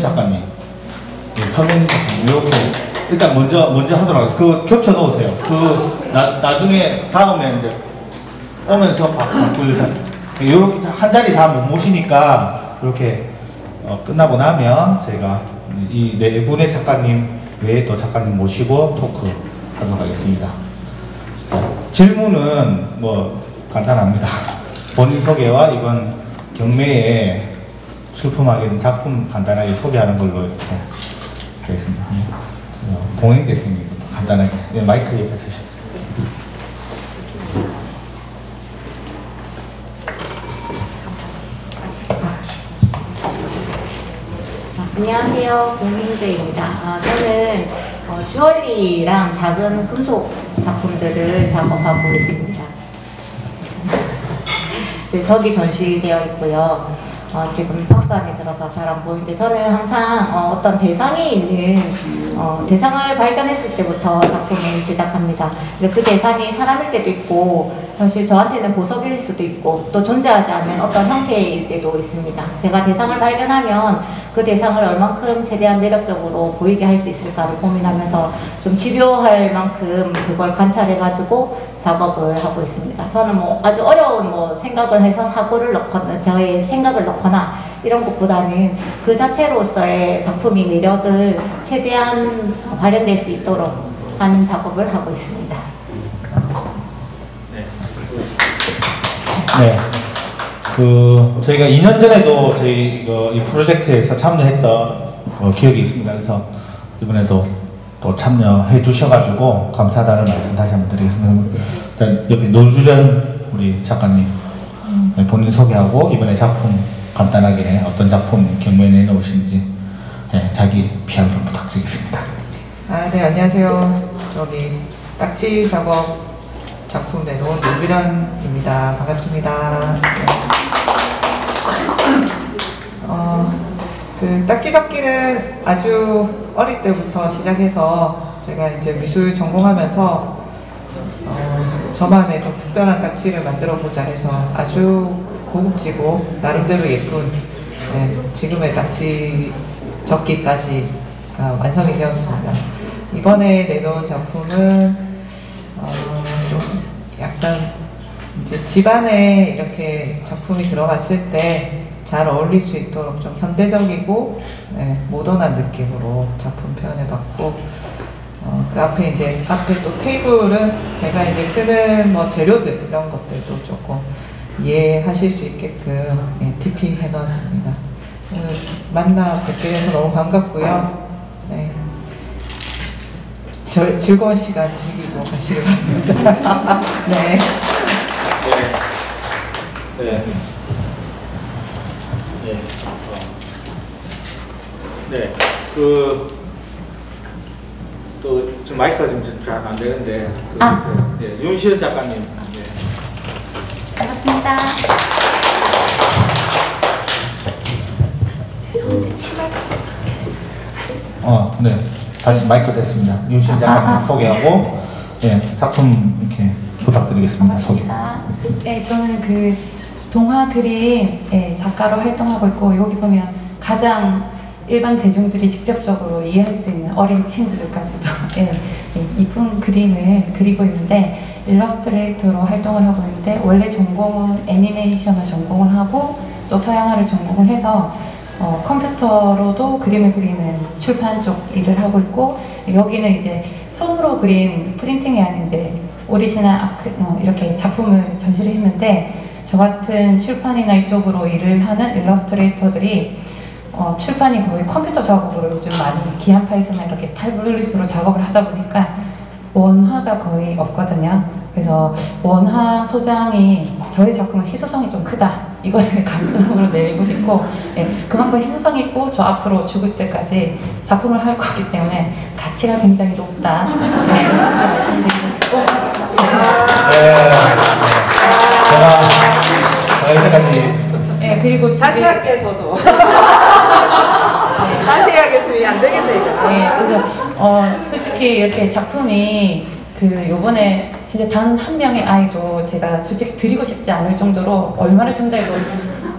작가님, 네, 서명진 작가님 이렇게 일단 먼저 하도록 하겠습니다. 그 겹쳐 놓으세요. 그 나중에 다음에 이제 오면서 바꿀 이렇게 한 자리 다 못 모시니까 이렇게 끝나고 나면 저희가 이 네 분의 작가님 외에 또 작가님 모시고 토크 하도록 하겠습니다. 자, 질문은 뭐 간단합니다. 본인 소개와 이번 경매에 출품하게 된 작품 간단하게 소개하는 걸로 이렇게 하겠습니다. 공인 대표님 간단하게 마이크 옆에 쓰시죠. 안녕하세요, 공민재입니다. 저는 주얼리랑 작은 금속 작품들을 작업하고 있습니다. 네, 저기 전시되어 있고요. 지금 박스 안에 들어서 잘 안 보이는데 저는 항상 어떤 대상이 있는 대상을 발견했을 때부터 작품을 시작합니다. 근데 그 대상이 사람일 때도 있고 사실 저한테는 보석일 수도 있고 또 존재하지 않는 어떤 형태일 때도 있습니다. 제가 대상을 발견하면 그 대상을 얼만큼 최대한 매력적으로 보이게 할 수 있을까를 고민하면서 좀 집요할 만큼 그걸 관찰해가지고 작업을 하고 있습니다. 저는 뭐 아주 어려운 생각을 해서 사고를 넣거나 저의 생각을 넣거나 이런 것보다는 그 자체로서의 작품의 매력을 최대한 발현될 수 있도록 하는 작업을 하고 있습니다. 네. 저희가 2년 전에도 저희 이 프로젝트에서 참여했던 기억이 있습니다. 그래서 이번에도 또 참여해 주셔가지고 감사하다는 말씀 다시 한번 드리겠습니다. 일단 옆에 노주련 우리 작가님 본인 소개하고 이번에 작품 간단하게 어떤 작품 경매에 내놓으신지 자기 PR 좀 부탁드리겠습니다. 네, 안녕하세요. 저기 딱지 작품 내놓은 노주련입니다. 반갑습니다. 네. 그 딱지 접기는 아주 어릴 때부터 시작해서 제가 이제 미술 전공하면서 저만의 좀 특별한 딱지를 만들어 보자 해서 아주 고급지고 나름대로 예쁜 지금의 딱지 접기까지 완성이 되었습니다. 이번에 내놓은 작품은 좀 약간 이제 집안에 이렇게 작품이 들어갔을 때 잘 어울릴 수 있도록 좀 현대적이고 모던한 느낌으로 작품 표현해봤고 그 앞에 이제 앞에 또 테이블은 제가 이제 쓰는 재료들 이런 것들도 조금 이해하실 수 있게끔 TP 해놓았습니다. 오늘 만나 뵙게 돼서 너무 반갑고요. 네. 즐거운 시간 즐기고 가시기 바랍니다. 네. 네. 네. 또 지금 마이크가 좀 잘 안 되는데 윤시은 작가님. 반갑습니다. 네. 다시 마이크 됐습니다. 윤시은 작가님 소개하고 작품 이렇게 부탁드리겠습니다. 반갑습니다. 네, 저는 그 동화 그림 작가로 활동하고 있고 여기 보면 가장 일반 대중들이 직접적으로 이해할 수 있는 어린 친구들까지도 이쁜 그림을 그리고 있는데 일러스트레이터로 활동을 하고 있는데 원래 전공은 애니메이션을 전공을 하고 또 서양화를 전공을 해서 컴퓨터로도 그림을 그리는 출판 쪽 일을 하고 있고 여기는 이제 손으로 그린 프린팅이 아닌 이제 오리지널 이렇게 작품을 전시를 했는데 저 같은 출판이나 이쪽으로 일을 하는 일러스트레이터들이 출판이 거의 컴퓨터 작업으로 요즘 많이 기안파이스나 이렇게 타블릿으로 작업을 하다 보니까 원화가 거의 없거든요. 그래서 원화 소장이 저희 작품은 희소성이 좀 크다. 이거를 강점으로 내리고 싶고 그만큼 희소성이 있고 저 앞으로 죽을 때까지 작품을 할 거기 때문에 가치가 굉장히 높다. 그리고 다시 할게 저도. 다시 해야겠으면 안 되겠네 이거. 그래서 솔직히 이렇게 작품이 요번에 진짜 단 한 명의 아이도 제가 솔직히 드리고 싶지 않을 정도로 얼마를 준다 해도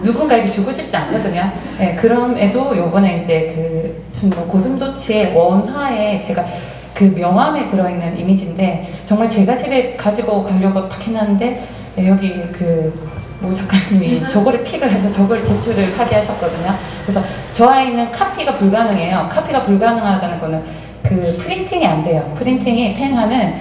누군가에게 주고 싶지 않거든요. 예, 그럼에도 요번에 이제 좀 고슴도치의 원화에 제가 그 명함에 들어있는 이미지인데 정말 제가 집에 가지고 가려고 탁 해놨는데 여기 모 작가님이 저거를 픽을 해서 저걸 제출을 하게 하셨거든요. 그래서 저 아이는 카피가 불가능해요. 카피가 불가능하다는 거는 프린팅이 안 돼요. 프린팅이 펜화는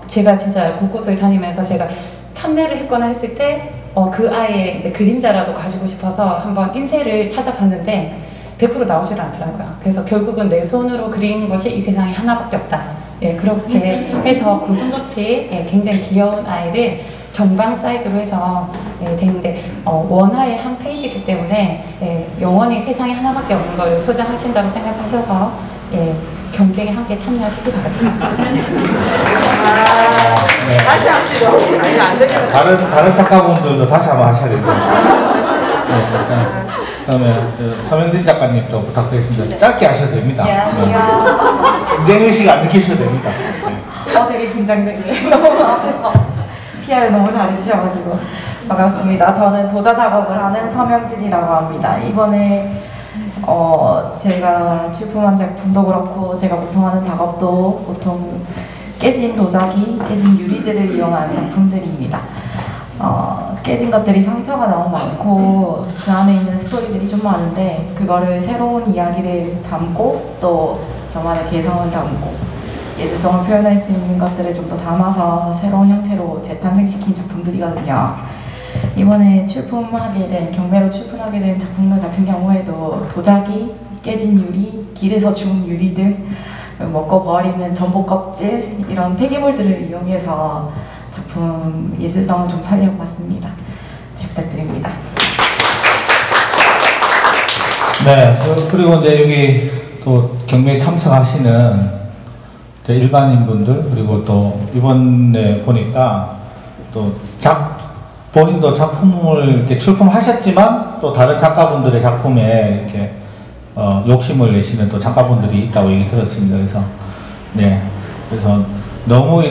제가 진짜 곳곳을 다니면서 제가 판매를 했거나 했을 때 그 아이의 이제 그림자라도 가지고 싶어서 한번 인쇄를 찾아봤는데 100% 나오질 않더라고요. 그래서 결국은 내 손으로 그린 것이 이 세상에 하나밖에 없다. 예, 그렇게 해서 고슴도치 굉장히 귀여운 아이를 정방 사이즈로 해서 되는데 원화의 한 페이지이기 때문에 영원히 세상에 하나밖에 없는 걸 소장하신다고 생각하셔서 경쟁에 함께 참여하시기 바랍니다. 네. 다시 합시다. 아니, 안 되겠다. 다른 작가분들도 다시 한번 하셔야 됩니다. 네, 그다음에 서명진 작가님도 부탁드리겠습니다. 짧게 하셔도 됩니다. 안녕하세요. 굉장히 안 느끼셔도 됩니다. 네. 되게 긴장되게 너무 앞에서 PR을 너무 잘해주셔가지고 반갑습니다. 저는 도자 작업을 하는 서명진이라고 합니다. 이번에 제가 출품한 작품도 그렇고 제가 보통 하는 작업도 보통 깨진 도자기, 깨진 유리들을 이용한 작품들입니다. 깨진 것들이 상처가 너무 많고 그 안에 있는 스토리들이 좀 많은데 그거를 새로운 이야기를 담고 또 저만의 개성을 담고 예술성을 표현할 수 있는 것들을 좀 더 담아서 새로운 형태로 재탄생시킨 작품들이거든요. 이번에 경매로 출품하게 된 작품들 같은 경우에도 도자기, 깨진 유리, 길에서 죽은 유리들, 먹고 버리는 전복 껍질 이런 폐기물들을 이용해서 작품 예술성을 좀 살려봤습니다. 잘 부탁드립니다. 네, 그리고 이제 여기 또 경매에 참석하시는 일반인분들 그리고 또 이번에 보니까 또 본인도 작품을 이렇게 출품하셨지만 또 다른 작가분들의 작품에 이렇게 욕심을 내시는 또 작가분들이 있다고 얘기 들었습니다. 그래서 너무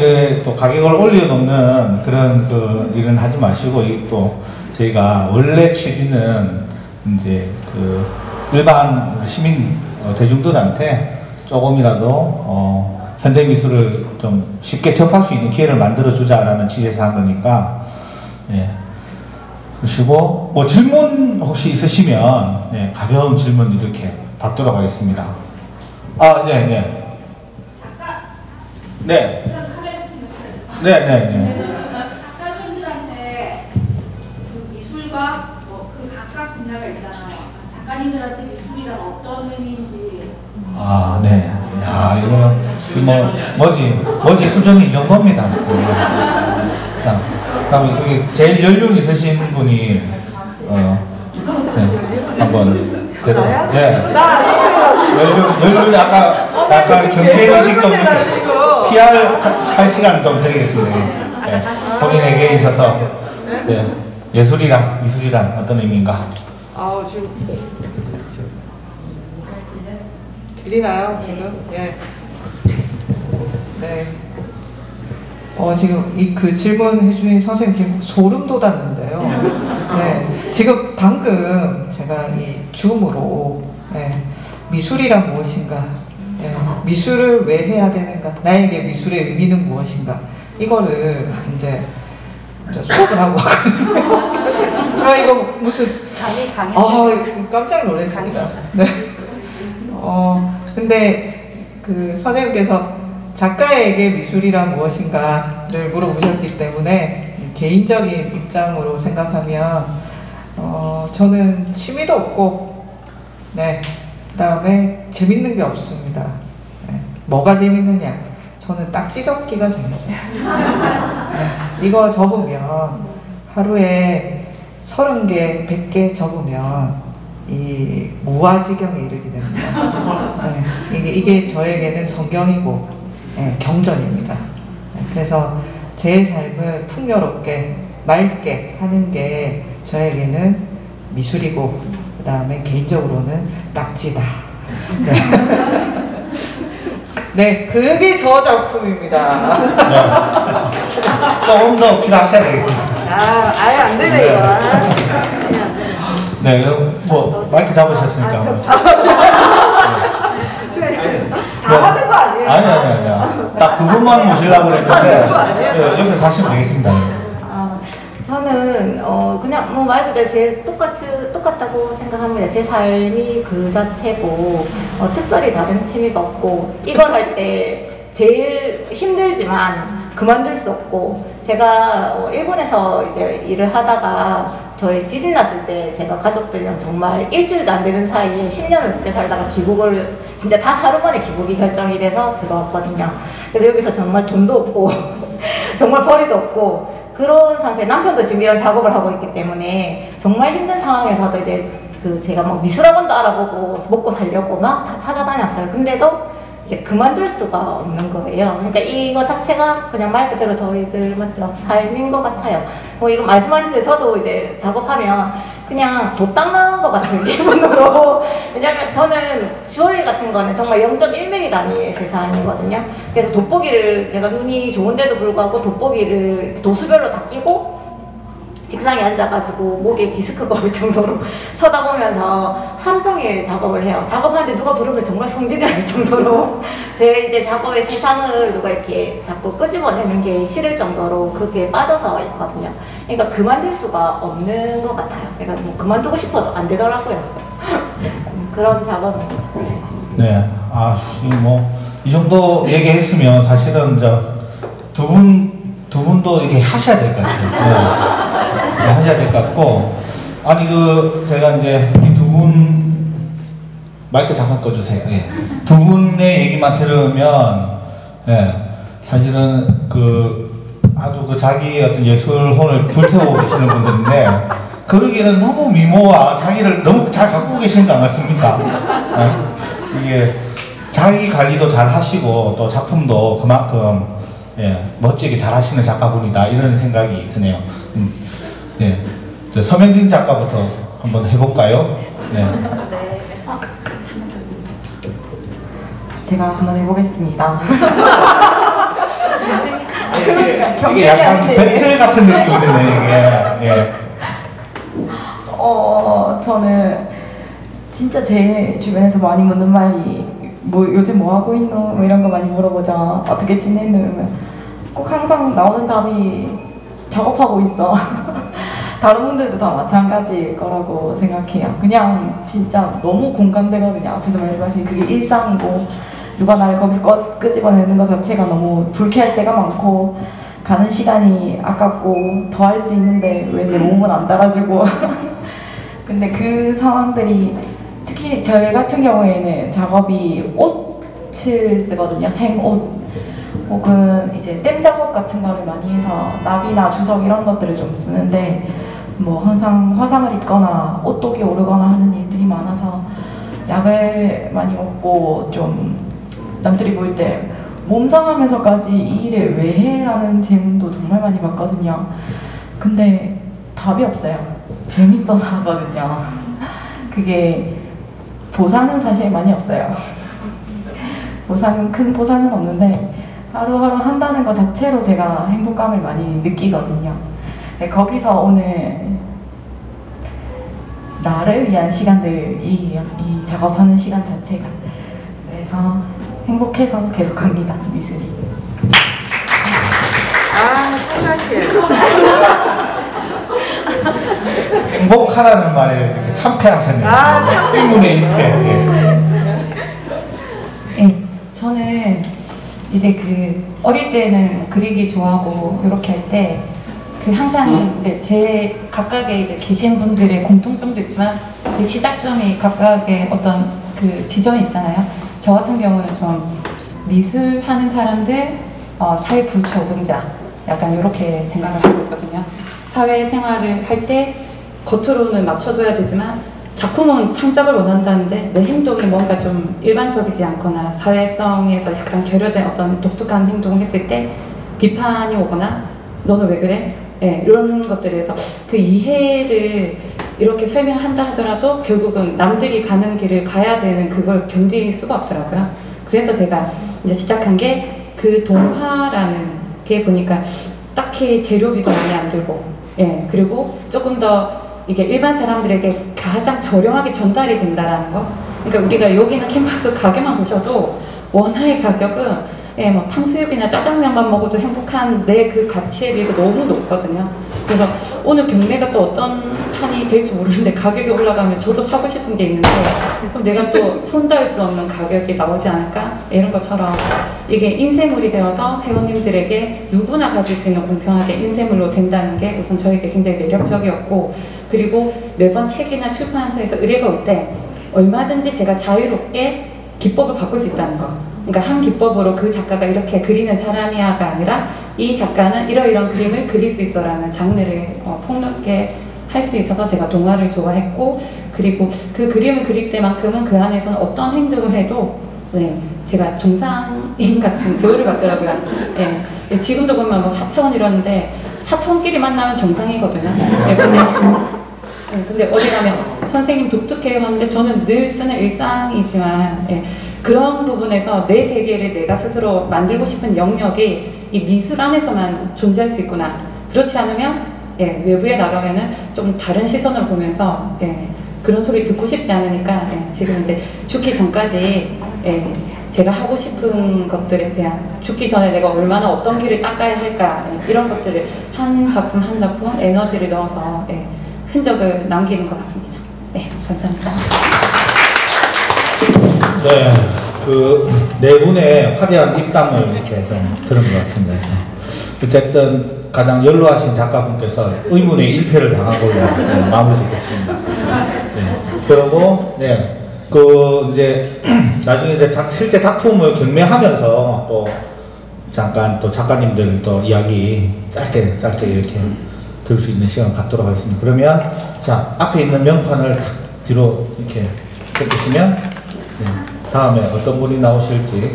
또 가격을 올려놓는 그런 일은 하지 마시고 또 저희가 원래 취지는 이제 일반 시민 대중들한테 조금이라도 현대 미술을 좀 쉽게 접할 수 있는 기회를 만들어 주자라는 취지에서 한 거니까. 그리고 질문 혹시 있으시면 가벼운 질문 이렇게 받도록 하겠습니다. 네. 작가님들한테 미술과 각각 분야가 있잖아요. 작가님들한테 미술이란 어떤 의미인지. 네. 이거 뭐지 수준이 이 정도입니다. 자, 그다음에 여기 제일 연륜 있으신 분이 한번 대답. 연륜이 아까 경계의식 좀 PR 할 시간 좀 드리겠습니다. 본인에게 있어서 예술이란 미술이란 어떤 의미인가? 지금 들리나요 지금? 네. 지금 그 질문 해주신 선생님 지금 소름 돋았는데요. 지금 방금 제가 이 줌으로 미술이란 무엇인가, 미술을 왜 해야 되는가, 나에게 미술의 의미는 무엇인가 이거를 이제 수업을 하고 왔거든요. 제가 이거 무슨 깜짝 놀랐습니다. 근데 그 선생님께서 작가에게 미술이란 무엇인가를 물어보셨기 때문에 개인적인 입장으로 생각하면 저는 취미도 없고 그 다음에 재밌는 게 없습니다. 뭐가 재밌느냐? 저는 딱지 접기가 재밌어요. 이거 접으면 하루에 30개, 100개 접으면 이 무아지경에 이르게 됩니다. 이게 저에게는 성경이고 경전입니다. 그래서 제 삶을 풍요롭게 맑게 하는 게 저에게는 미술이고 그 다음에 개인적으로는 딱지다. 그게 저 작품입니다. 조금 더 필요하셔야 되겠습니다. 아예 안 되네요. 네, 그럼 뭐 마이크 잡으셨으니까. 다 하는 거 아니에요? 아니야. 딱 두 분만 모시려고 했는데 옆에 사시면 되겠습니다. 저는 그냥 뭐 말 그대로 똑같다고 생각합니다. 제 삶이 그 자체고 특별히 다른 취미가 없고 이걸 할 때 제일 힘들지만 그만둘 수 없고 제가 일본에서 이제 일을 하다가 저희 지진 났을 때 제가 가족들이랑 정말 일주일도 안 되는 사이에 10년을 넘게 살다가 귀국을 진짜 다 하루 만에 귀국이 결정이 돼서 들어왔거든요. 그래서 여기서 정말 돈도 없고 정말 벌이도 없고 그런 상태. 남편도 지금 이런 작업을 하고 있기 때문에 정말 힘든 상황에서도 이제 제가 막 미술학원도 알아보고 먹고 살려고 막 다 찾아다녔어요. 근데도 이제 그만둘 수가 없는 거예요. 그러니까 이거 자체가 그냥 말 그대로 저희들 맞죠? 삶인 것 같아요. 뭐 이거 말씀하신 대로 저도 이제 작업하면 그냥 도 닦는 것 같은 기분으로 왜냐면 저는 주얼리 같은 거는 정말 0.1mm 단위의 세상이거든요. 그래서 돋보기를 제가 눈이 좋은데도 불구하고 돋보기를 도수별로 다 끼고 책상에 앉아가지고 목에 디스크가 올 정도로 쳐다보면서 하루 종일 작업을 해요. 작업하는데 누가 부르면 정말 성질이 날 정도로 제 이제 작업의 세상을 누가 이렇게 자꾸 끄집어내는 게 싫을 정도로 그게 빠져서 있거든요. 그러니까 그만둘 수가 없는 것 같아요. 그러니까 뭐 그만두고 싶어도 안 되더라고요. 그런 작업입니다. 네, 이 정도 얘기했으면 사실은 두 분도 이렇게 하셔야 될 것 같아요. 네, 하셔야 될 것 같고, 아니 제가 이제 이 두 분 마이크 잠깐 꺼주세요. 예. 두 분의 얘기만 들으면, 예, 사실은 아주 자기 어떤 예술혼을 불태우고 계시는 분들인데, 그러기에는 너무 미모와 자기를 너무 잘 갖고 계신 거 않습니까? 예? 이게 자기 관리도 잘 하시고 또 작품도 그만큼 멋지게 잘 하시는 작가분이다 이런 생각이 드네요. 네, 서명진 작가부터 한번 해볼까요? 네. 제가 한번 해보겠습니다. 이게 약간 배틀 같은 느낌이네 이게. 예. 저는 진짜 제일 주변에서 많이 묻는 말이 뭐 요새 뭐 하고 있노? 뭐 이런 거 많이 물어보자. 어떻게 지내노? 이러면 꼭 항상 나오는 답이 작업하고 있어. 다른 분들도 다 마찬가지일 거라고 생각해요. 그냥 진짜 너무 공감되거든요. 앞에서 말씀하신 그게 일상이고 누가 나를 거기서 끄집어내는 것 자체가 너무 불쾌할 때가 많고 가는 시간이 아깝고 더 할 수 있는데 왜 내 몸은 안 달아주고 근데 그 상황들이 특히 저희 같은 경우에는 작업이 옷을 쓰거든요. 생옷 혹은 이제 땜 작업 같은 거를 많이 해서 나비나 주석 이런 것들을 좀 쓰는데 뭐 항상 화상을 입거나 옷독이 오르거나 하는 일들이 많아서 약을 많이 먹고 좀 남들이 볼 때 몸 상하면서까지 이 일을 왜 해? 라는 질문도 정말 많이 받거든요. 근데 답이 없어요. 재밌어서 하거든요. 그게 보상은 사실 많이 없어요. 큰 보상은 없는데 하루하루 한다는 것 자체로 제가 행복감을 많이 느끼거든요. 거기서 오늘 나를 위한 시간들이 이 작업하는 시간 자체가 그래서 행복해서 계속합니다. 미술이. 꿀맛이에요. 행복하라는 말에 이렇게 참패하셨네요. 일문의 1패. 네, 저는 이제 어릴 때는 그리기 좋아하고 이렇게 할 때 항상 이제 제 각각의 이제 계신 분들의 공통점도 있지만 그 시작점이 각각의 어떤 지점이 있잖아요. 저 같은 경우는 좀 미술하는 사람들 사회 불적응자 약간 이렇게 생각을 하고 있거든요. 사회생활을 할 때 겉으로는 맞춰줘야 되지만 작품은 창작을 원한다는데 내 행동이 뭔가 좀 일반적이지 않거나 사회성에서 약간 결여된 어떤 독특한 행동을 했을 때 비판이 오거나 너는 왜 그래? 네, 이런 것들에서 그 이해를 이렇게 설명한다 하더라도 결국은 남들이 가는 길을 가야 되는 그걸 견딜 수가 없더라고요. 그래서 제가 이제 시작한 게 그 동화라는 게 보니까 딱히 재료비도 많이 안 들고, 예, 그리고 조금 더 이게 일반 사람들에게 가장 저렴하게 전달이 된다라는 거. 그러니까 우리가 여기는 캠퍼스 가게만 보셔도 원화의 가격은 뭐 탕수육이나 짜장면만 먹어도 행복한 내 그 가치에 비해서 너무 높거든요. 그래서 오늘 경매가 또 어떤 판이 될지 모르는데 가격이 올라가면 저도 사고 싶은 게 있는데 그럼 내가 또 손닿을 수 없는 가격이 나오지 않을까? 이런 것처럼 이게 인쇄물이 되어서 회원님들에게 누구나 가질 수 있는 공평하게 인쇄물로 된다는 게 우선 저에게 굉장히 매력적이었고, 그리고 매번 책이나 출판사에서 의뢰가 올 때 얼마든지 제가 자유롭게 기법을 바꿀 수 있다는 거. 그러니까 한 기법으로 그 작가가 이렇게 그리는 사람이야가 아니라 이 작가는 이러이러한 그림을 그릴 수 있어라는 장르를 폭넓게 할 수 있어서 제가 동화를 좋아했고, 그리고 그 그림을 그릴 때만큼은 그 안에서는 어떤 행동을 해도 제가 정상인 같은 대우를 받더라고요. 지금도 보면 뭐 사차원 이러는데 사차원끼리 만나면 정상이거든요. 근데 어디 가면 선생님 독특해요 하는데 저는 늘 쓰는 일상이지만 그런 부분에서 내 세계를 내가 스스로 만들고 싶은 영역이 이 미술 안에서만 존재할 수 있구나. 그렇지 않으면 외부에 나가면은 좀 다른 시선을 보면서 그런 소리 듣고 싶지 않으니까 지금 이제 죽기 전까지 제가 하고 싶은 것들에 대한, 죽기 전에 내가 얼마나 어떤 길을 닦아야 할까 이런 것들을 한 작품 한 작품 에너지를 넣어서 흔적을 남기는 것 같습니다. 네, 감사합니다. 네, 그 네 분의 화려한 입담을 이렇게 좀 들은 것 같습니다. 어쨌든 가장 연로하신 작가분께서 의문의 1패를 당한 걸로 마무리 짓겠습니다. 그리고 그 이제 나중에 이제 실제 작품을 경매하면서 또 잠깐 또 작가님들 또 이야기 짧게 이렇게 들을 수 있는 시간 갖도록 하겠습니다. 그러면 자, 앞에 있는 명판을 탁 뒤로 이렇게 펴주시면 다음에 어떤 분이 나오실지.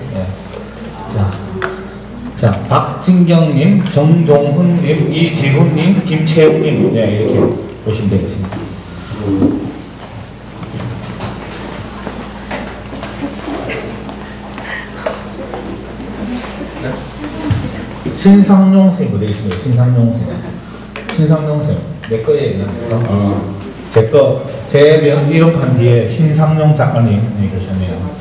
자, 박진경님, 정종훈님, 이지훈님, 김채웅님 이렇게 보시면 되겠습니다. 신상용 선생님 되겠습니다. 신상용 선생님. 내 거예요. 제 이름판 뒤에 신상용 작가님 계셨네요.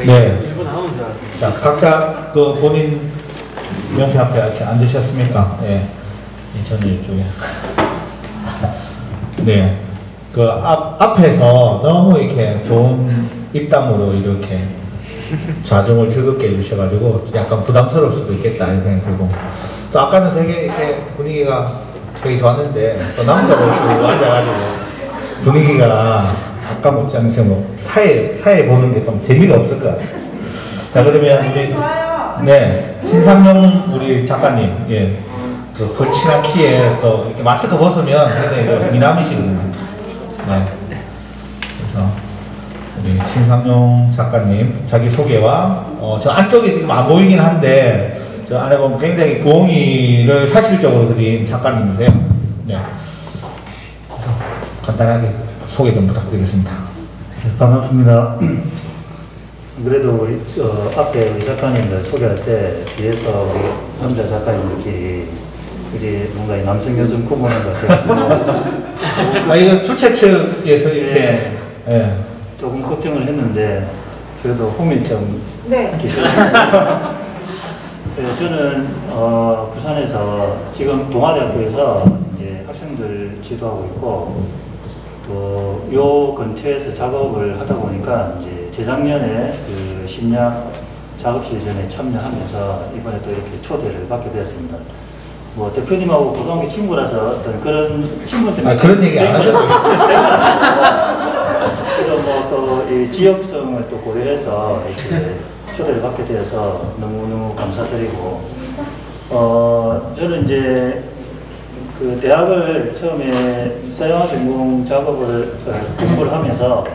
네. 자, 각자 그 본인 명패 앞에 이렇게 앉으셨습니까? 저는 이쪽에. 네. 그 앞에서 너무 이렇게 좋은 입담으로 이렇게 좌정을 즐겁게 해주셔가지고 약간 부담스러울 수도 있겠다 이런 생각이 들고, 또 아까는 되게 이렇게 분위기가 되게 좋았는데 또 남자들 앉아가지고 분위기가 아까 못지않게 뭐 사회 보는 게 좀 재미가 없을 것 같아요. 자, 그러면 우리 신상용 우리 작가님, 그 헐친한 키에 또 이렇게 마스크 벗으면 굉장히 미남이시거든요. 그래서 우리 신상용 작가님 자기 소개와 저 안쪽에 지금 안 보이긴 한데 저 안에 보면 굉장히 부엉이를 사실적으로 그린 작가님이세요. 그래서 간단하게 소개 좀 부탁드리겠습니다. 반갑습니다. 그래도 앞에 우리 작가님들 소개할 때 뒤에서 우리 남자 작가님들끼리 이제 뭔가 남성 여성 구분을 같아가지고 이거 주최 측에서 이렇게 조금 걱정을 했는데 그래도 호밀점 저는 부산에서 지금 동아대학교에서 이제 학생들 지도하고 있고 또 요 근처에서 작업을 하다 보니까 이제 재작년에 그 심리학 작업실전에 참여하면서 이번에 또 이렇게 초대를 받게 되었습니다. 뭐 대표님하고 고등학교 친구라서 어떤 그런 친구 때문에 그런 얘기 안 하셔도 그래도 뭐 또 이 지역성을 또 고려해서 이렇게 초대를 받게 되어서 너무너무 감사드리고 저는 이제 그 대학을 처음에 서양화 전공 작업을 공부를 하면서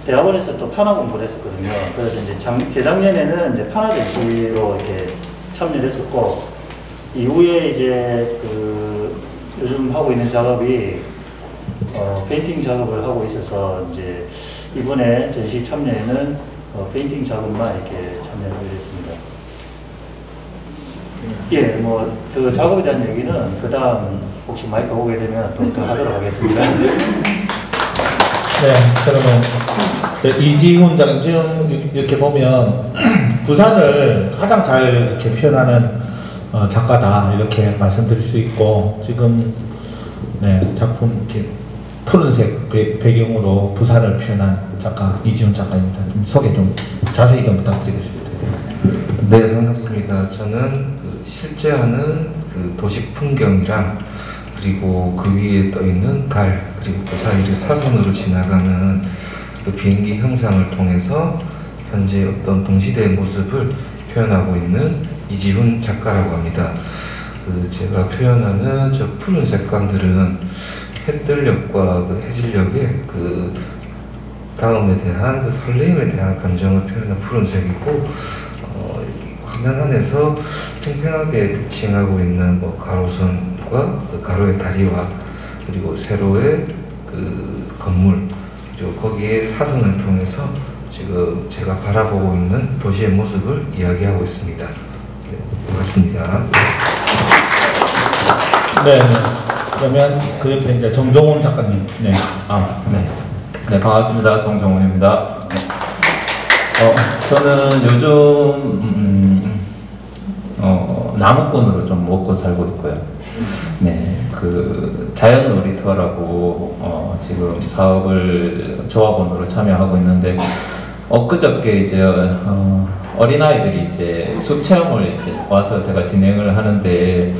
대학원에서 또 판화 공부를 했었거든요. 그래서 이제 재작년에는 이제 판화 전시로 이렇게 참여를 했었고 이후에 이제 요즘 하고 있는 작업이 페인팅 작업을 하고 있어서 이제 이번에 전시 참여에는 페인팅 작업만 이렇게 참여를 했습니다. 예, 뭐 그 작업에 대한 얘기는 그 다음 혹시 마이크 오게 되면 또 더 하도록 하겠습니다. 네, 그러면 이지훈 작가 지금 이렇게 보면 부산을 가장 잘 이렇게 표현하는 작가다 이렇게 말씀드릴 수 있고 지금 네, 작품 이렇게 푸른색 배경으로 부산을 표현한 작가 이지훈 작가입니다. 좀 소개 좀 자세히 좀 부탁드리겠습니다. 네, 반갑습니다. 저는 실제 하는 도시 풍경이랑 그리고 그 위에 떠 있는 달 그리고 그 사이를 사선으로 지나가는 그 비행기 형상을 통해서 현재 어떤 동시대의 모습을 표현하고 있는 이지훈 작가라고 합니다. 제가 표현하는 저 푸른 색감들은 햇들력과 해질력의 다음에 대한 설레임에 대한 감정을 표현한 푸른색이고 화면 안에서 팽팽하게 대칭하고 있는 가로선과 가로의 다리와 그리고 세로의 건물 그리고 거기에 사선을 통해서 지금 제가 바라보고 있는 도시의 모습을 이야기하고 있습니다. 네, 반갑습니다. 네, 그러면 그 옆에 이제 정종훈 작가님. 네. 네, 반갑습니다. 정종훈입니다. 저는 요즘 나무꾼으로 좀 먹고 살고 있고요. 네, 자연 놀이터라고 지금 사업을 조합원으로 참여하고 있는데 엊그저께 이제 어린아이들이 이제 숲 체험을 이제 와서 제가 진행을 하는데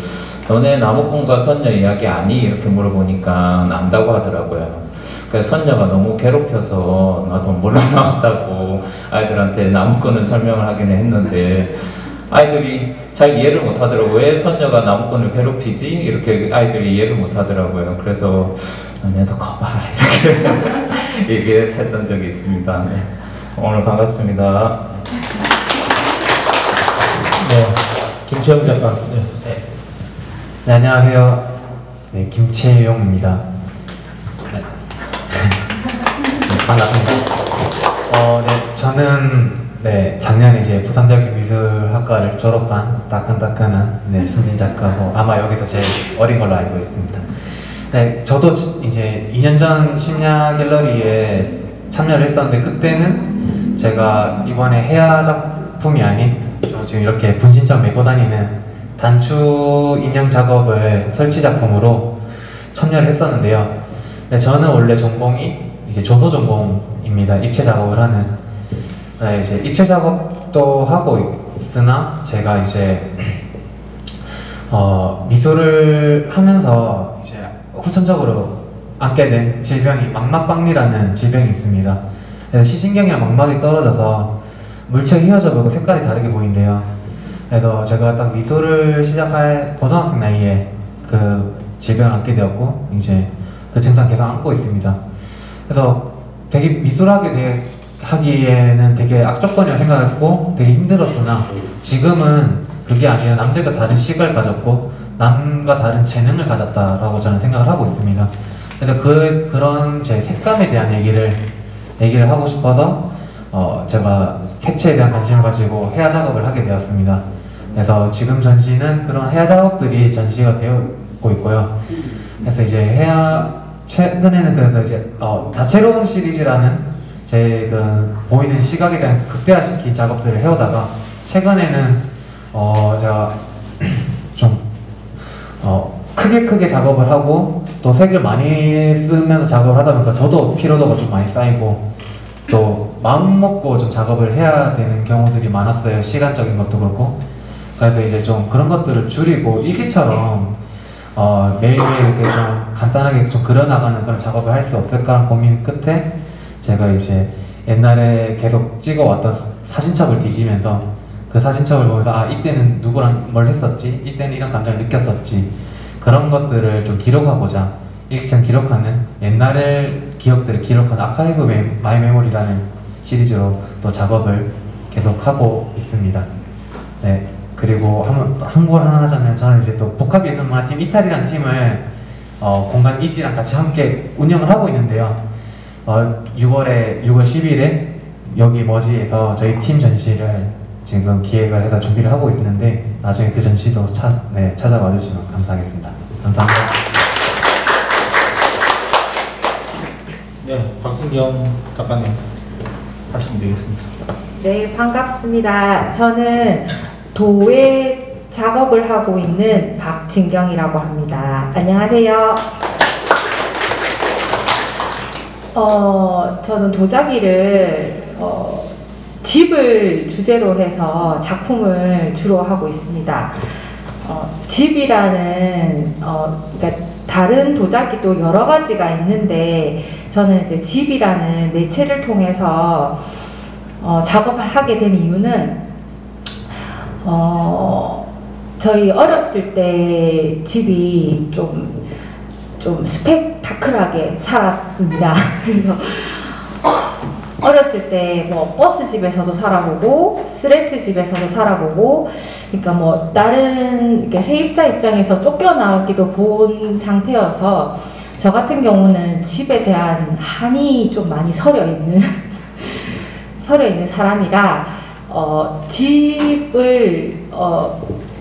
너네 나무꾼과 선녀 이야기 아니? 이렇게 물어보니까 안다고 하더라고요. 그래서 선녀가 너무 괴롭혀서 나도 몰라 나왔다고 아이들한테 나무꾼을 설명을 하긴 했는데 아이들이 잘 이해를 못 하더라고요. 왜 선녀가 나무꾼을 괴롭히지? 이렇게 아이들이 이해를 못 하더라고요. 그래서 너네도 커봐 이렇게 얘기했던 적이 있습니다. 네. 오늘 반갑습니다. 네, 김채영 작가. 네. 네, 안녕하세요. 네, 김채용입니다. 네. 반갑습니다. 네, 저는 작년에 이제 부산대학교 미술학과를 졸업한 따끈따끈한 신진 작가고 아마 여기서 제일 어린 걸로 알고 있습니다. 네, 저도 이제 2년 전 심야 갤러리에 참여를 했었는데 그때는 제가 이번에 해야 작품이 아닌 지금 이렇게 분신점 메고 다니는 단추 인형 작업을 설치 작품으로 참여를 했었는데요. 네, 저는 원래 전공이 이제 조소 전공입니다. 입체 작업을 하는. 네, 이제 입체 작업도 하고 있으나 제가 이제 미술을 하면서 이제 후천적으로 안게 된 질병이 망막박리라는 질병이 있습니다. 그래서 시신경이랑 망막이 떨어져서 물체가 휘어져 보이고 색깔이 다르게 보인대요. 그래서 제가 딱 미술을 시작할 고등학생 나이에 그 질병을 앓게 되었고 이제 그 증상 계속 안고 있습니다. 그래서 되게 하기에는 되게 악조건이라고 생각했고 되게 힘들었으나 지금은 그게 아니라 남들과 다른 시각을 가졌고 남과 다른 재능을 가졌다라고 저는 생각을 하고 있습니다. 그래서 그런 제 색감에 대한 얘기를 하고 싶어서 제가 색채에 대한 관심을 가지고 해야 작업을 하게 되었습니다. 그래서 지금 전시는 그런 해야 작업들이 전시가 되고 있고요. 그래서 이제 최근에는 그래서 이제 다채로운 시리즈라는 제 보이는 시각에 대한 극대화시킨 작업들을 해오다가 최근에는 제가 좀 크게 작업을 하고 또 색을 많이 쓰면서 작업을 하다 보니까 저도 피로도가 좀 많이 쌓이고 또 마음 먹고 좀 작업을 해야 되는 경우들이 많았어요. 시간적인 것도 그렇고. 그래서 이제 좀 그런 것들을 줄이고 일기처럼 매일매일 이렇게 좀 간단하게 좀 그려나가는 그런 작업을 할 수 없을까 하는 고민 끝에 제가 이제 옛날에 계속 찍어왔던 사진첩을 뒤지면서 그 사진첩을 보면서 이때는 누구랑 뭘 했었지? 이때는 이런 감정을 느꼈었지. 그런 것들을 좀 기록하고자 일기처럼 기록하는 옛날의 기억들을 기록하는 아카이브 마이 메모리라는 시리즈로 또 작업을 계속 하고 있습니다. 네, 그리고 한국을 하나 하자면 저는 이제 또 복합예술문화팀 이탈이라는 팀을 공간 이지랑 같이 함께 운영을 하고 있는데요. 6월 10일에 여기 머지에서 저희 팀 전시를 지금 기획을 해서 준비를 하고 있는데 나중에 그 전시도 찾아와 주시면 감사하겠습니다. 감사합니다. 네, 박순경 작가님 하시면 되겠습니다. 네, 반갑습니다. 저는 도예 작업을 하고 있는 박진경이라고 합니다. 안녕하세요. 저는 도자기를 집을 주제로 해서 작품을 주로 하고 있습니다. 집이라는 그러니까 다른 도자기도 여러 가지가 있는데 저는 이제 집이라는 매체를 통해서 작업을 하게 된 이유는 저희 어렸을 때 집이 좀 스펙타클하게 살았습니다. 그래서 어렸을 때 뭐 버스 집에서도 살아보고 스레트 집에서도 살아보고, 그러니까 뭐 다른 이렇게 세입자 입장에서 쫓겨나기도 본 상태여서 저 같은 경우는 집에 대한 한이 좀 많이 서려 있는 사람이라 집을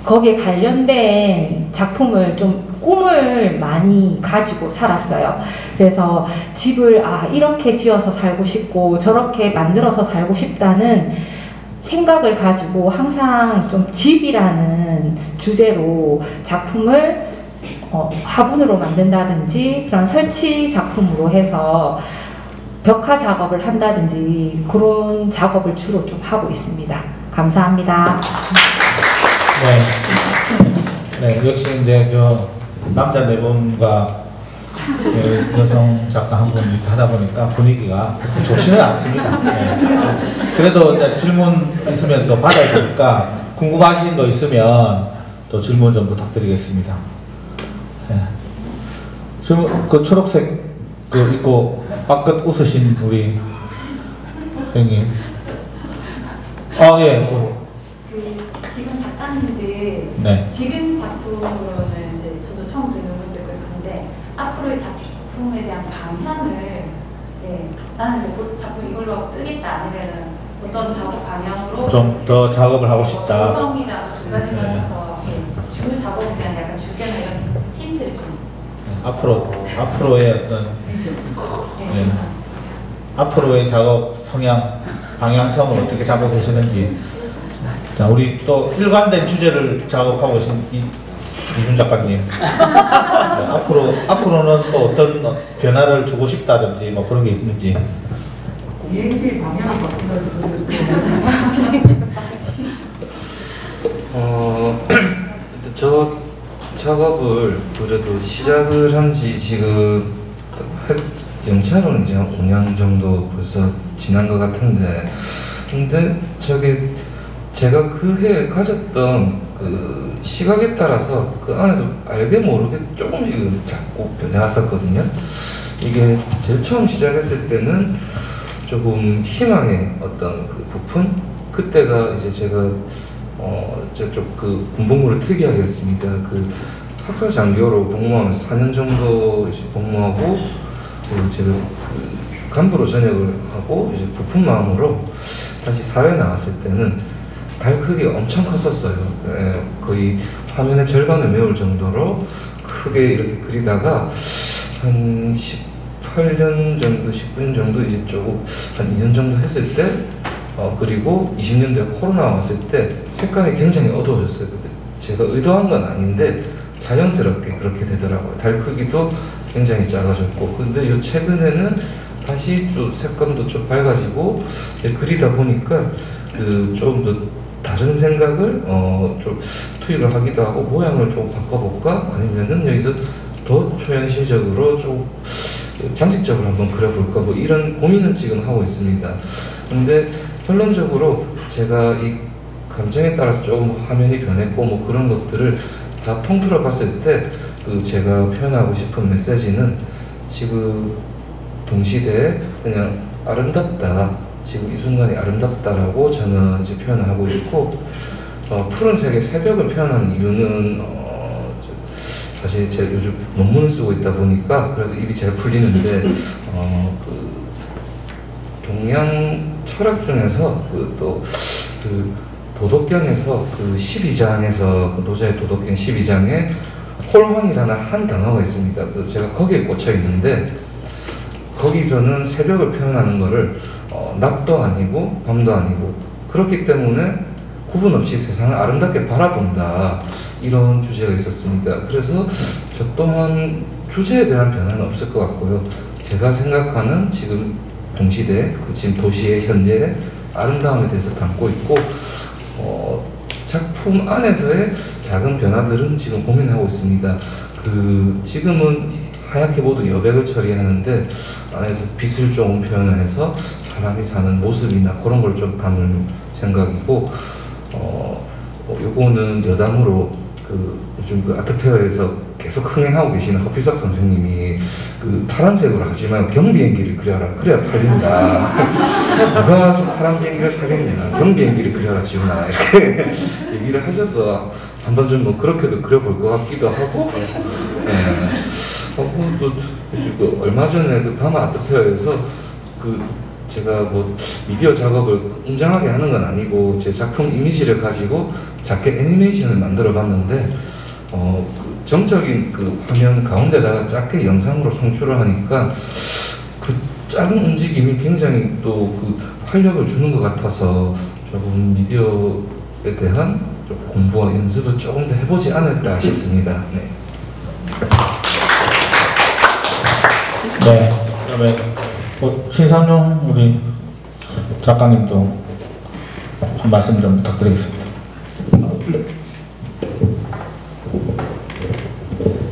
거기에 관련된 작품을 좀 꿈을 많이 가지고 살았어요. 그래서 집을 이렇게 지어서 살고 싶고 저렇게 만들어서 살고 싶다는 생각을 가지고 항상 좀 집이라는 주제로 작품을 화분으로 만든다든지 그런 설치 작품으로 해서 벽화 작업을 한다든지 그런 작업을 주로 좀 하고 있습니다. 감사합니다. 네, 역시 이제 남자 네 분과 여성 작가 한 분 이렇게 하다 보니까 분위기가 그렇게 좋지는 않습니다. 네. 그래도 이제 질문 있으면 또 받아야 되니까 궁금하신 거 있으면 또 질문 좀 부탁드리겠습니다. 네. 질문, 그 초록색 입고 빠끗 웃으신 우리 선생님. 예. 지금 작가님들 네. 지금 작품으로는 이제 저도 처음 듣는 분들도 있는데 앞으로의 작품에 대한 방향을 나는 이제 그 작품 이걸로 뜨겠다 아니면은 어떤 작업 방향으로 좀 더 작업을 하고 싶다. 소방이나 중간중간에서 주 작업에 대한 약간 주제나 이런 힌트를 좀 앞으로의 어떤 앞으로의 작업 성향 방향성을 어떻게 잡고 계시는지. 자, 우리 또 일관된 주제를 작업하고 계신 이준 작가님. 네, 앞으로는 또 어떤 변화를 주고 싶다든지 뭐 그런 게 있는지. 비행기 방향을 바꾼다는 저 작업을 그래도 시작을 한 지 지금 연차로는 이제 한 5년 정도 벌써 지난 것 같은데, 근데 제가 그 해에 가졌던 그 시각에 따라서 그 안에서 알게 모르게 조금씩 자꾸 변해왔었거든요. 이게 제일 처음 시작했을 때는 조금 희망의 어떤 그 부분? 그때가 이제 제가 저쪽 그 군복무를 특이하게 했습니다. 그 학사 장교로 복무하면서 4년 정도 이제 복무하고, 그리고 제가 그 간부로 전역을 하고 이제 부푼 마음으로 다시 사회에 나왔을 때는 달 크기가 엄청 컸었어요. 거의 화면의 절반을 메울 정도로 크게 이렇게 그리다가 한 18년 정도, 19년 정도 이제 조금 한 2년 정도 했을 때, 그리고 20년대 코로나 왔을 때 색감이 굉장히 어두워졌어요. 제가 의도한 건 아닌데 자연스럽게 그렇게 되더라고요. 달 크기도 굉장히 작아졌고, 근데 요 최근에는 다시 좀 색감도 좀 밝아지고 이제 그리다 보니까 그 좀 더 다른 생각을 좀 투입을 하기도 하고, 모양을 좀 바꿔볼까? 아니면은 여기서 더 초현실적으로 좀 장식적으로 한번 그려볼까? 뭐 이런 고민을 지금 하고 있습니다. 근데 결론적으로 제가 이 감정에 따라서 조금 화면이 변했고 뭐 그런 것들을 다 통틀어 봤을 때 그 제가 표현하고 싶은 메시지는 지금 동시대에 그냥 아름답다, 지금 이 순간이 아름답다라고 저는 이제 표현을 하고 있고, 푸른색의 새벽을 표현하는 이유는 사실 제가 요즘 논문을 쓰고 있다 보니까 그래서 입이 잘 풀리는데 그 동양 철학 중에서 도덕경에서 그 12장에서 노자의 도덕경 12장에 홀황이라는 한 단어가 있습니다. 제가 거기에 꽂혀 있는데 거기서는 새벽을 표현하는 거를 낮도 아니고 밤도 아니고 그렇기 때문에 구분 없이 세상을 아름답게 바라본다 이런 주제가 있었습니다. 그래서 저 또한 주제에 대한 변화는 없을 것 같고요. 제가 생각하는 지금 동시대 지금 도시의 현재의 아름다움에 대해서 담고 있고 작품 안에서의 작은 변화들은 지금 고민하고 있습니다. 지금은 하얗게 모두 여백을 처리하는데 안에서 빛을 조금 표현을 해서 사람이 사는 모습이나 그런 걸 좀 담을 생각이고 요거는 여담으로 요즘 아트페어에서 계속 흥행하고 계시는 허필석 선생님이 파란색으로 하지 말고 경비행기를 그려라 그래야 팔린다. 누가 좀 파란 비행기를 사겠냐, 경비행기를 그려라 지훈아 이렇게 얘기를 하셔서 한번 좀 뭐 그렇게도 그려볼 것 같기도 하고 또 얼마 전에 바마 아트페어에서 제가 뭐 미디어 작업을 웅장하게 하는 건 아니고 제 작품 이미지를 가지고 작게 애니메이션을 만들어 봤는데 정적인 화면 가운데다가 작게 영상으로 송출을 하니까 작은 움직임이 굉장히 또 활력을 주는 것 같아서 조금 미디어에 대한 좀 공부와 연습을 조금 더 해보지 않을까 싶습니다. 네. 네. 그러면 신상용 우리 작가님도 한 말씀 좀 부탁드리겠습니다.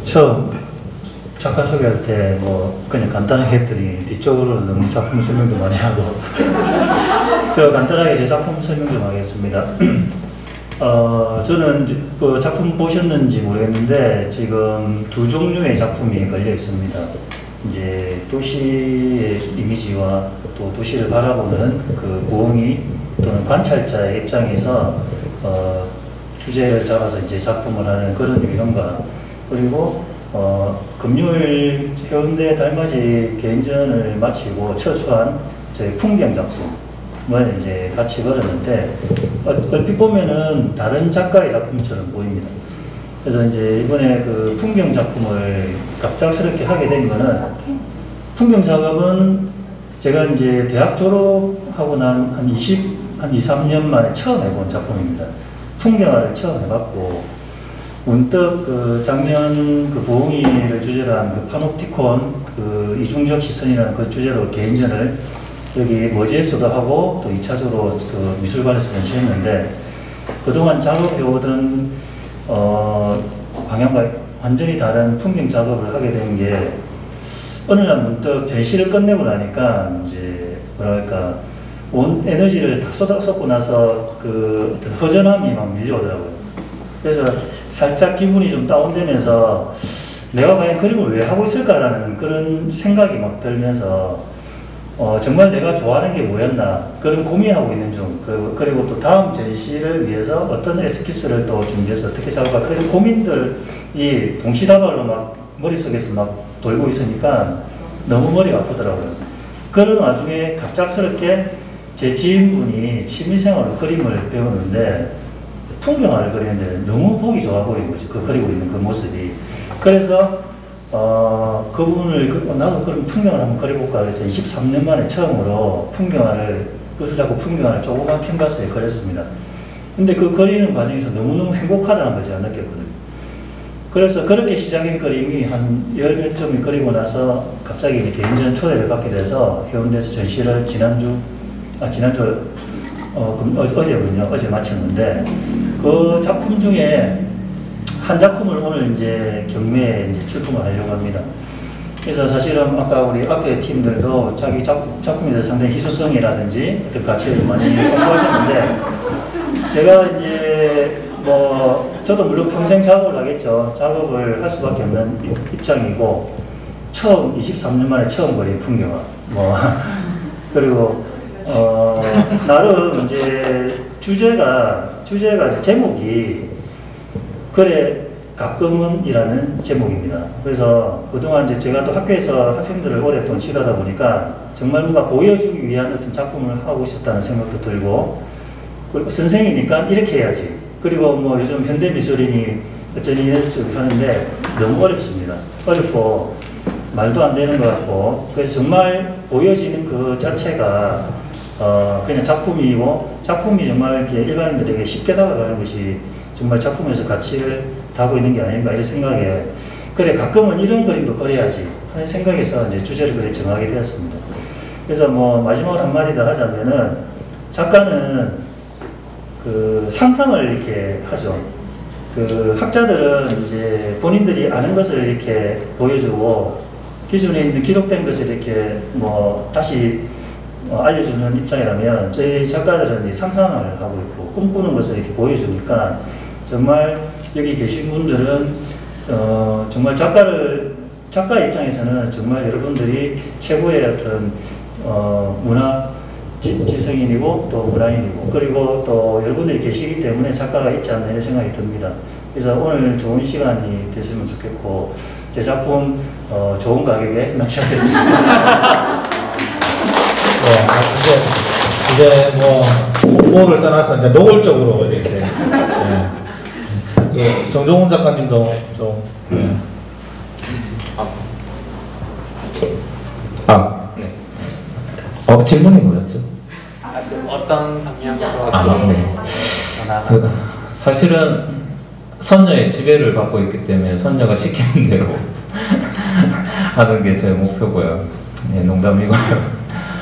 처음 작가 소개할 때 그냥 간단하게 했더니 뒤쪽으로는 너무 작품 설명도 많이 하고 저 간단하게 제 작품 설명 좀 하겠습니다. 저는 그 작품 보셨는지 모르겠는데 지금 두 종류의 작품이 걸려 있습니다. 이제 도시의 이미지와 또 도시를 바라보는 무엉이 또는 관찰자의 입장에서 주제를 잡아서 이제 작품을 하는 그런 유형과 그리고 금요일 해운대 달맞이 개인전을 마치고 철수한 저희 풍경 작품을 이제 같이 걸었는데 얼핏 보면은 다른 작가의 작품처럼 보입니다. 그래서 이제 이번에 그 풍경 작품을 갑작스럽게 하게 된 거는 풍경 작업은 제가 이제 대학 졸업하고 난 한 2, 3년 만에 처음 해본 작품입니다. 풍경화를 처음 해봤고 문득 작년 부엉이를 주제로 한 파놉티콘 이중적 시선이라는 그 주제로 개인전을 여기 머지에서도 하고 또 2차적으로 미술관에서 전시했는데 그동안 작업해오던 방향과 완전히 다른 풍경 작업을 하게 된 게 어느 날 문득 전시를 끝내고 나니까 이제 뭐랄까 온 에너지를 다 쏟고 나서 어떤 허전함이 막 밀려오더라고요. 그래서 살짝 기분이 좀 다운되면서 내가 과연 그림을 왜 하고 있을까라는 그런 생각이 막 들면서 정말 내가 좋아하는 게 뭐였나 그런 고민하고 있는 중 그리고 또 다음 전시를 위해서 어떤 에스키스를 또 준비해서 어떻게 작업할까 그런 고민들이 동시다발로 막 머릿속에서 막 돌고 있으니까 너무 머리가 아프더라고요. 그런 와중에 갑작스럽게 제 지인분이 취미생활로 그림을 배우는데 풍경화를 그리는데 너무 보기 좋아 보이는 거지. 그리고 있는 그 모습이. 그래서 그분을 나도 그럼 풍경을 한번 그려볼까 해서 23년 만에 처음으로 풍경화를 붓을 잡고 풍경화를 조그만 캔버스에 그렸습니다. 근데 그 그리는 과정에서 너무너무 행복하다는 걸 제가 느꼈거든요. 그래서 그렇게 시작한 그림이 한 10몇 점을 그리고 나서 갑자기 개인전 초대를 받게 돼서 해운대에서 전시를 어제군요. 어제 마쳤는데 그 작품 중에 한 작품을 오늘 이제 경매에 이제 출품을 하려고 합니다. 그래서 사실은 아까 우리 앞에 팀들도 자기 작품에 대해서 상당히 희소성이라든지 어떤 가치를 많이 공부하셨는데 제가 이제 저도 물론 평생 작업을 하겠죠. 작업을 할 수밖에 없는 입장이고 처음 23년 만에 처음 그린 풍경화 그리고 나름 이제 주제가 주제가 이제 제목이 그래 가끔은이라는 제목입니다. 그래서 그동안 이제 제가 또 학교에서 학생들을 오랫동안 지도하다 보니까 정말 뭔가 보여주기 위한 어떤 작품을 하고 있었다는 생각도 들고, 그리고 선생이니까 이렇게 해야지. 그리고 뭐 요즘 현대미술인이 어쩌니 이런 쪽을 하는데 너무 어렵습니다. 어렵고 말도 안 되는 것 같고, 그래서 정말 보여지는 그 자체가 그냥 작품이고, 작품이 정말 이렇게 일반인들에게 쉽게 다가가는 것이 정말 작품에서 가치를 다고 있는 게 아닌가 이런 생각에, 그래 가끔은 이런 그림도 그려야지 하는 생각에서 이제 주제를 그래 정하게 되었습니다. 그래서 뭐 마지막으로 한마디 더 하자면은, 작가는 그 상상을 이렇게 하죠. 그 학자들은 이제 본인들이 아는 것을 이렇게 보여주고, 기존에 있는 기록된 것을 이렇게 뭐 다시 알려주는 입장이라면, 저희 작가들은 상상을 하고 있고 꿈꾸는 것을 이렇게 보여주니까, 정말 여기 계신 분들은 정말 작가 입장에서는 정말 여러분들이 최고의 어떤 문화 지성인이고 또 문화인이고, 그리고 또 여러분들이 계시기 때문에 작가가 있지 않나 이런 생각이 듭니다. 그래서 오늘 좋은 시간이 되시면 좋겠고, 제 작품 좋은 가격에 납치하겠습니다. 이제 뭐 홍보를 떠나서 이제 노골적으로 이렇게 정종훈 작가님도 좀 질문이 뭐였죠? 어떤 방향으로 네. 사실은 선녀의 지배를 받고 있기 때문에 선녀가 시키는 대로 하는 게 제 목표고요. 네, 농담이고요.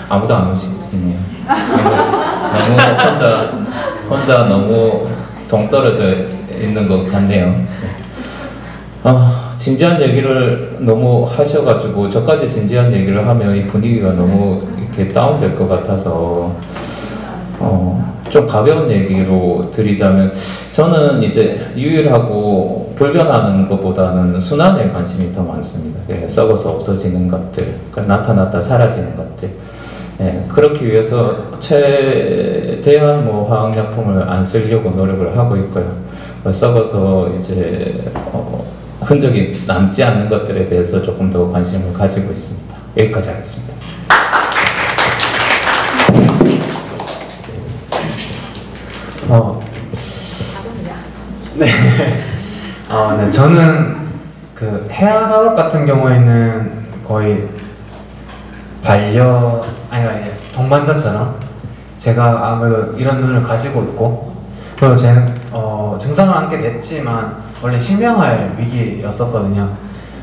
아무도 안 오시네요. 너무 혼자 너무 동떨어져 있는 것 같네요. 진지한 얘기를 너무 하셔가지고 저까지 진지한 얘기를 하면 이 분위기가 너무 이렇게 다운될 것 같아서 좀 가벼운 얘기로 드리자면, 저는 이제 유일하고 불변하는 것보다는 순환에 관심이 더 많습니다. 썩어서 없어지는 것들, 나타났다 사라지는 것들. 그렇기 위해서 최대한 뭐 화학약품을 안 쓰려고 노력을 하고 있고요. 썩어서 이제 흔적이 남지 않는 것들에 대해서 조금 더 관심을 가지고 있습니다. 여기까지 하겠습니다. 네. 네, 저는 그 헤어 작업 같은 경우에는 거의 동반자처럼 제가 아무래도 이런 눈을 가지고 있고, 그리고 제 증상을 안게 됐지만 원래 실명할 위기였었거든요.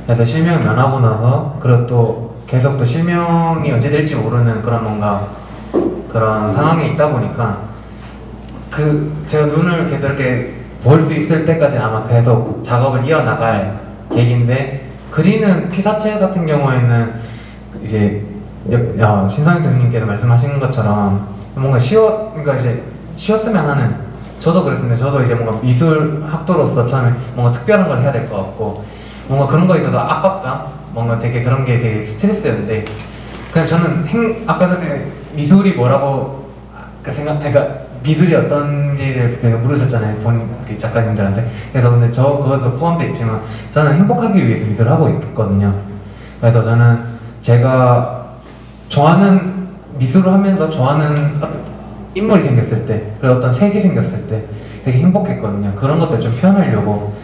그래서 실명 면하고 나서, 그리고 또 계속 또 실명이 언제 될지 모르는 그런 뭔가 그런 상황에 있다 보니까, 제가 눈을 계속 이렇게 볼 수 있을 때까지는 아마 계속 작업을 이어나갈 계획인데, 그리는 피사체 같은 경우에는 이제 신상희 교수님께서 말씀하신 것처럼 뭔가 그러니까 이제 쉬었으면 하는, 저도 그랬습니다. 저도 이제 뭔가 미술 학도로서 처음에 뭔가 특별한 걸 해야 될 것 같고, 뭔가 그런 거에 있어서 압박감, 뭔가 되게 그런 게 되게 스트레스였는데, 그냥 저는 아까 전에 미술이 뭐라고 그러니까 미술이 어떤지를 물으셨잖아요, 본 작가님들한테. 그래서 근데 그것도 포함되어 있지만 저는 행복하기 위해서 미술을 하고 있거든요. 그래서 저는 제가 좋아하는 미술을 하면서 좋아하는 인물이 생겼을 때, 그 어떤 색이 생겼을 때 되게 행복했거든요. 그런 것들 좀 표현하려고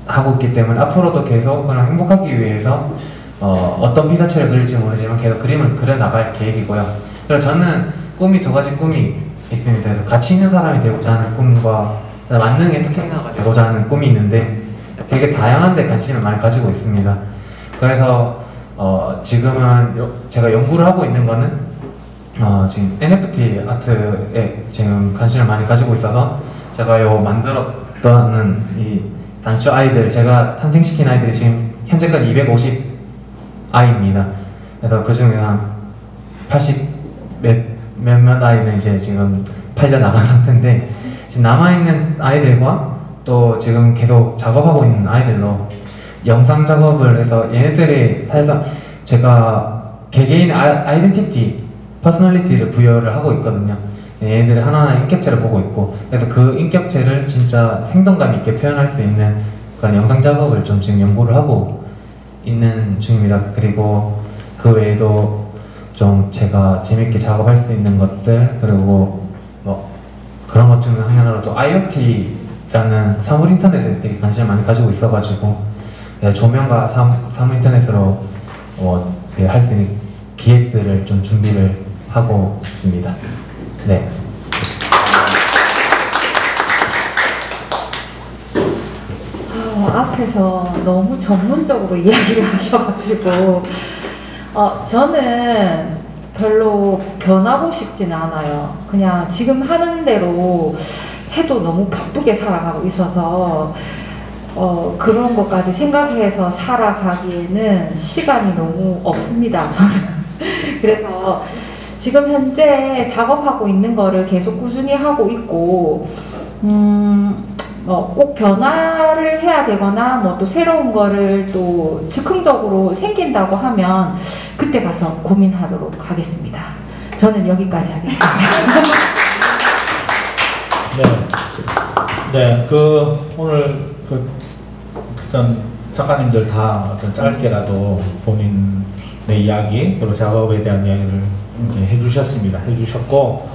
하고 있기 때문에 앞으로도 계속 그냥 행복하기 위해서 어떤 피사체를 그릴지 모르지만 계속 그림을 그려나갈 계획이고요. 그리고 저는 꿈이 2가지 꿈이 있습니다. 그래서 가치 있는 사람이 되고자 하는 꿈과 만능 엔터테이너가 되고자 하는 꿈이 있는데, 되게 다양한 데 관심을 많이 가지고 있습니다. 그래서 지금은 제가 연구를 하고 있는 거는 지금 NFT 아트에 지금 관심을 많이 가지고 있어서, 제가 만들었던 이 단추 아이들, 제가 탄생시킨 아이들이 지금 현재까지 250 아이입니다. 그래서 그 중에 한 80 몇몇 아이는 이제 지금 팔려 나간 상태인데, 지금 남아있는 아이들과 또 지금 계속 작업하고 있는 아이들로 영상 작업을 해서, 얘네들이 사실상 제가 개개인의 아이덴티티, 퍼스널리티를 부여를 하고 있거든요. 얘네들의 하나하나 인격체를 보고 있고, 그래서 그 인격체를 진짜 생동감 있게 표현할 수 있는 그런 영상 작업을 좀 지금 연구를 하고 있는 중입니다. 그리고 그 외에도 좀 제가 재밌게 작업할 수 있는 것들, 그리고 뭐 그런 것 중에 하나로 또 IoT라는 사물 인터넷에 되게 관심을 많이 가지고 있어가지고 조명과 사물 인터넷으로 할 수 있는 기획들을 좀 준비를 하고 있습니다. 네. 앞에서 너무 전문적으로 이야기를 하셔가지고 저는 별로 변하고 싶지는 않아요. 그냥 지금 하는 대로 해도 너무 바쁘게 살아가고 있어서 그런 것까지 생각해서 살아가기에는 시간이 너무 없습니다, 저는. 그래서 지금 현재 작업하고 있는 거를 계속 꾸준히 하고 있고, 꼭 변화를 해야 되거나 뭐 또 새로운 거를 또 즉흥적으로 생긴다고 하면 그때 가서 고민하도록 하겠습니다. 저는 여기까지 하겠습니다. 네, 오늘 어떤 작가님들 다 어떤 짧게라도 본인의 이야기 그리고 작업에 대한 이야기를 해주셨습니다. 해주셨고